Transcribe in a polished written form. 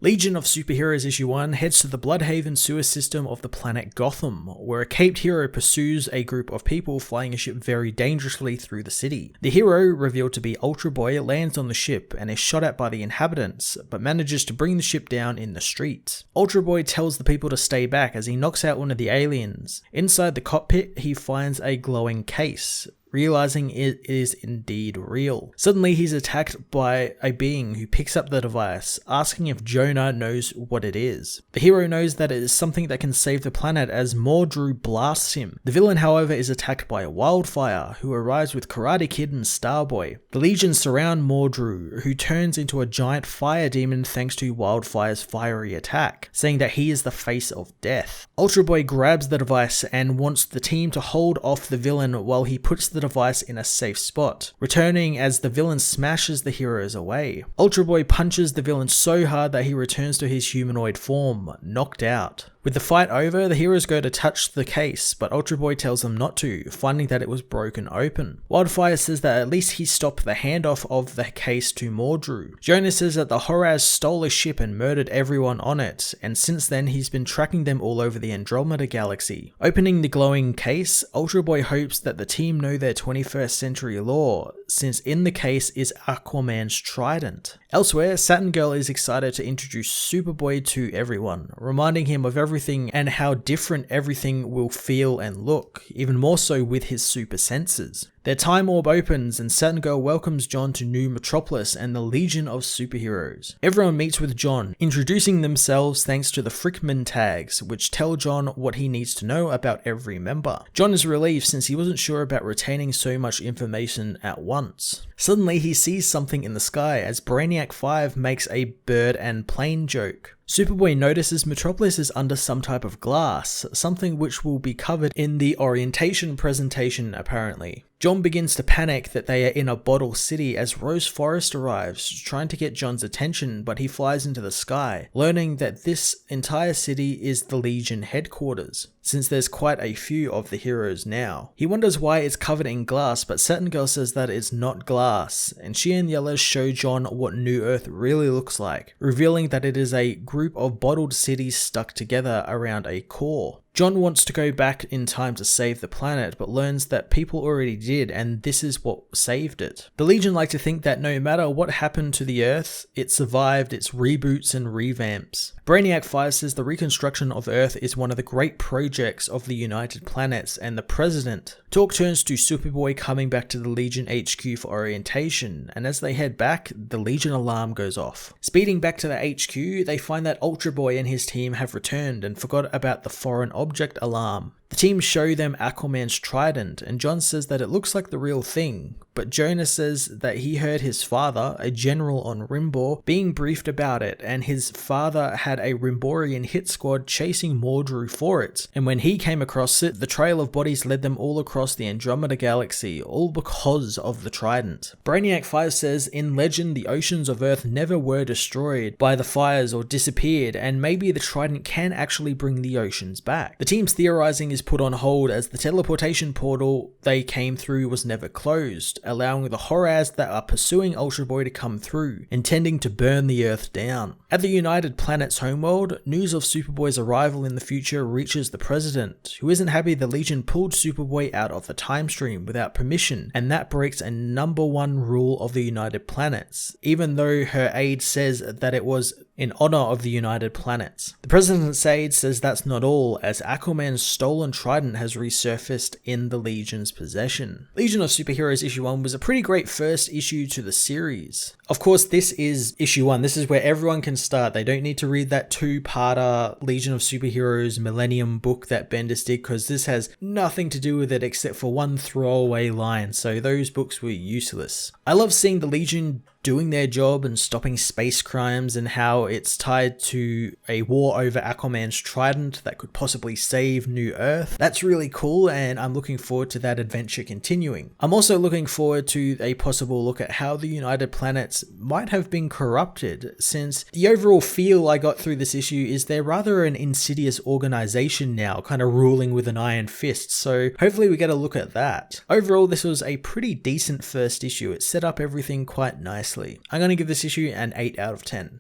Legion of Superheroes Issue 1 heads to the Bloodhaven sewer system of the planet Gotham, where a caped hero pursues a group of people flying a ship very dangerously through the city. The hero, revealed to be Ultra Boy, lands on the ship and is shot at by the inhabitants, but manages to bring the ship down in the streets. Ultra Boy tells the people to stay back as he knocks out one of the aliens. Inside the cockpit, he finds a glowing case, realizing it is indeed real. Suddenly he's attacked by a being who picks up the device, asking if Jonah knows what it is. The hero knows that it is something that can save the planet as Mordru blasts him. The villain, however, is attacked by a Wildfire, who arrives with Karate Kid and Starboy. The Legion surround Mordru, who turns into a giant fire demon thanks to Wildfire's fiery attack, saying that he is the face of death. Ultra Boy grabs the device and wants the team to hold off the villain while he puts the device in a safe spot, returning as the villain smashes the heroes away. Ultra Boy punches the villain so hard that he returns to his humanoid form, knocked out. With the fight over, the heroes go to touch the case, but Ultra Boy tells them not to, finding that it was broken open. Wildfire says that at least he stopped the handoff of the case to Mordru. Jonah says that the Horaz stole a ship and murdered everyone on it, and since then he's been tracking them all over the Andromeda Galaxy. Opening the glowing case, Ultra Boy hopes that the team know their 21st century lore, since in the case is Aquaman's trident. Elsewhere, Saturn Girl is excited to introduce Superboy to everyone, reminding him of everything and how different everything will feel and look, even more so with his super senses. Their time orb opens and Saturn Girl welcomes John to New Metropolis and the Legion of Superheroes. Everyone meets with John, introducing themselves thanks to the Frickman tags, which tell John what he needs to know about every member. John is relieved since he wasn't sure about retaining so much information at once. Suddenly he sees something in the sky as Brainiac 5 makes a bird and plane joke. Superboy notices Metropolis is under some type of glass, something which will be covered in the orientation presentation apparently. John begins to panic that they are in a bottle city as Rose Forest arrives, trying to get John's attention, but he flies into the sky, learning that this entire city is the Legion headquarters, since there's quite a few of the heroes now. He wonders why it's covered in glass, but Saturn Girl says that it's not glass, and she and the others show John what New Earth really looks like, revealing that it is a group of bottled cities stuck together around a core. John wants to go back in time to save the planet, but learns that people already did, and this is what saved it. The Legion like to think that no matter what happened to the Earth, it survived its reboots and revamps. Brainiac 5 says the reconstruction of Earth is one of the great projects of the United Planets and the President. Talk turns to Superboy coming back to the Legion HQ for orientation, and as they head back, the Legion alarm goes off. Speeding back to the HQ, they find that Ultra Boy and his team have returned and forgot about the foreign object alarm. The team show them Aquaman's trident, and John says that it looks like the real thing, but Jonah says that he heard his father, a general on Rimbor, being briefed about it, and his father had a Rimborian hit squad chasing Mordru for it, and when he came across it, the trail of bodies led them all across the Andromeda Galaxy, all because of the trident. Brainiac 5 says in legend the oceans of Earth never were destroyed by the fires or disappeared, and maybe the trident can actually bring the oceans back. The team's theorizing is put on hold as the teleportation portal they came through was never closed, allowing the Horaz that are pursuing Ultra Boy to come through, intending to burn the Earth down. At the United Planet's homeworld, news of Superboy's arrival in the future reaches the President, who isn't happy the Legion pulled Superboy out of the time stream without permission, and that breaks a #1 rule of the United Planets, even though her aide says that it was in honor of the United Planets. The President's aide says that's not all, as Aquaman's stolen trident has resurfaced in the Legion's possession. Legion of Superheroes issue 1 was a pretty great first issue to the series. Of course, this is issue 1. This is where everyone can start. They don't need to read that two-parter Legion of Superheroes Millennium book that Bendis did, because this has nothing to do with it except for one throwaway line, so those books were useless. I love seeing the Legion doing their job and stopping space crimes, and how it's tied to a war over Aquaman's trident that could possibly save New Earth. That's really cool, and I'm looking forward to that adventure continuing. I'm also looking forward to a possible look at how the United Planets might have been corrupted, since the overall feel I got through this issue is they're rather an insidious organization now, kind of ruling with an iron fist, so hopefully we get a look at that. Overall, this was a pretty decent first issue. It set up everything quite nicely. I'm going to give this issue an 8 out of 10.